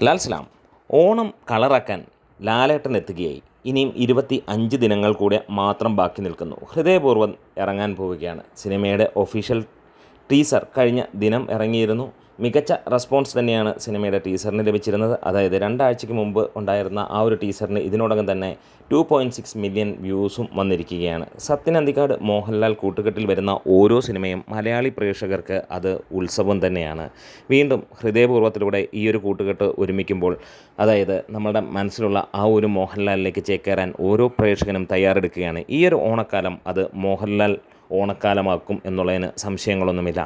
ലാൽ സലാം. ഓണം കളറാക്കാൻ ലാലേട്ടൻ എത്തുകയായി. ഇനിയും 25 ദിനങ്ങൾ കൂടെ മാത്രം ബാക്കി നിൽക്കുന്നു. ഹൃദയപൂർവ്വം ഇറങ്ങാൻ പോവുകയാണ്. സിനിമയുടെ ഒഫീഷ്യൽ ടീസർ കഴിഞ്ഞ ദിനം ഇറങ്ങിയിരുന്നു. മികച്ച റെസ്പോൺസ് തന്നെയാണ് സിനിമയുടെ ടീസറിന് ലഭിച്ചിരുന്നത്. അതായത് 2 ആഴ്ചയ്ക്ക് മുമ്പ് ഉണ്ടായിരുന്ന ആ ഒരു ടീസറിന് ഇതിനോടകം തന്നെ 2.6 മില്യൺ വ്യൂസും വന്നിരിക്കുകയാണ്. സത്യൻ അന്തിക്കാട് മോഹൻലാൽ കൂട്ടുകെട്ടിൽ വരുന്ന ഓരോ സിനിമയും മലയാളി പ്രേക്ഷകർക്ക് അത് ഉത്സവം തന്നെയാണ്. വീണ്ടും ഹൃദയപൂർവ്വത്തിലൂടെ ഈ ഒരു കൂട്ടുകെട്ട് ഒരുമിക്കുമ്പോൾ അതായത് നമ്മുടെ മനസ്സിലുള്ള ആ ഒരു മോഹൻലാലിലേക്ക് ചേക്കേറാൻ ഓരോ പ്രേക്ഷകനും തയ്യാറെടുക്കുകയാണ്. ഈ ഒരു ഓണക്കാലം അത് മോഹൻലാൽ ഓണക്കാലമാക്കും എന്നുള്ളതിന് സംശയങ്ങളൊന്നുമില്ല.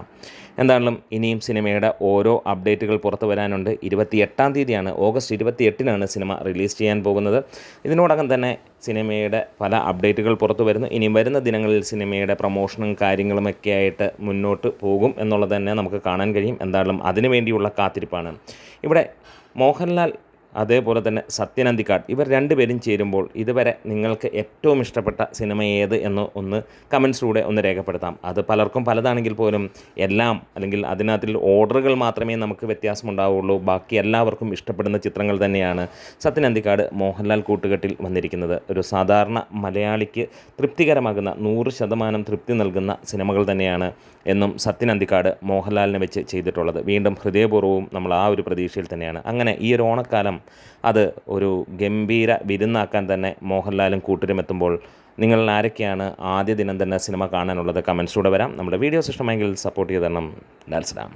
എന്തായാലും ഇനിയും സിനിമയുടെ ഓരോ അപ്ഡേറ്റുകൾ പുറത്തു വരാനുണ്ട്. 28-ാം തീയതിയാണ്, ഓഗസ്റ്റ് 28-നാണ് സിനിമ റിലീസ് ചെയ്യാൻ പോകുന്നത്. ഇതിനോടകം തന്നെ സിനിമയുടെ പല അപ്ഡേറ്റുകൾ പുറത്തു വരുന്നു. ഇനിയും വരുന്ന ദിനങ്ങളിൽ സിനിമയുടെ പ്രൊമോഷനും കാര്യങ്ങളുമൊക്കെ ആയിട്ട് മുന്നോട്ട് പോകും എന്നുള്ളത് തന്നെ നമുക്ക് കാണാൻ കഴിയും. എന്തായാലും അതിനു വേണ്ടിയുള്ള കാത്തിരിപ്പാണ്. ഇവിടെ മോഹൻലാൽ അതേപോലെ തന്നെ സത്യൻ അന്തിക്കാട് ഇവർ രണ്ടുപേരും ചേരുമ്പോൾ ഇതുവരെ നിങ്ങൾക്ക് ഏറ്റവും ഇഷ്ടപ്പെട്ട സിനിമ ഏത് എന്ന് ഒന്ന് കമൻസിലൂടെ ഒന്ന് രേഖപ്പെടുത്താം. അത് പലർക്കും പലതാണെങ്കിൽ പോലും എല്ലാം അല്ലെങ്കിൽ അതിനകത്തിൽ ഓർഡറുകൾ മാത്രമേ നമുക്ക് വ്യത്യാസമുണ്ടാവുള്ളൂ. ബാക്കി എല്ലാവർക്കും ഇഷ്ടപ്പെടുന്ന ചിത്രങ്ങൾ തന്നെയാണ് സത്യൻ അന്തിക്കാട് മോഹൻലാൽ കൂട്ടുകെട്ടിൽ വന്നിരിക്കുന്നത്. ഒരു സാധാരണ മലയാളിക്ക് തൃപ്തികരമാകുന്ന 100% തൃപ്തി നൽകുന്ന സിനിമകൾ തന്നെയാണ് എന്നും സത്യൻ അന്തിക്കാട് മോഹൻലാലിനെ വെച്ച് ചെയ്തിട്ടുള്ളത്. വീണ്ടും ഹൃദയപൂർവ്വവും നമ്മൾ ആ ഒരു പ്രതീക്ഷയിൽ തന്നെയാണ്. അങ്ങനെ ഈ ഒരു ഓണക്കാലം അത് ഒരു ഗംഭീര വിരുന്നാക്കാൻ തന്നെ മോഹൻലാലും കൂട്ടരും എത്തുമ്പോൾ നിങ്ങളിൽ ആരൊക്കെയാണ് ആദ്യ ദിനം തന്നെ സിനിമ കാണാനുള്ളത്? കമൻസിലൂടെ വരാം. നമ്മുടെ വീഡിയോസ് ഇഷ്ടമെങ്കിൽ സപ്പോർട്ട് ചെയ്ത് തരണം. ലാൽ സലാം.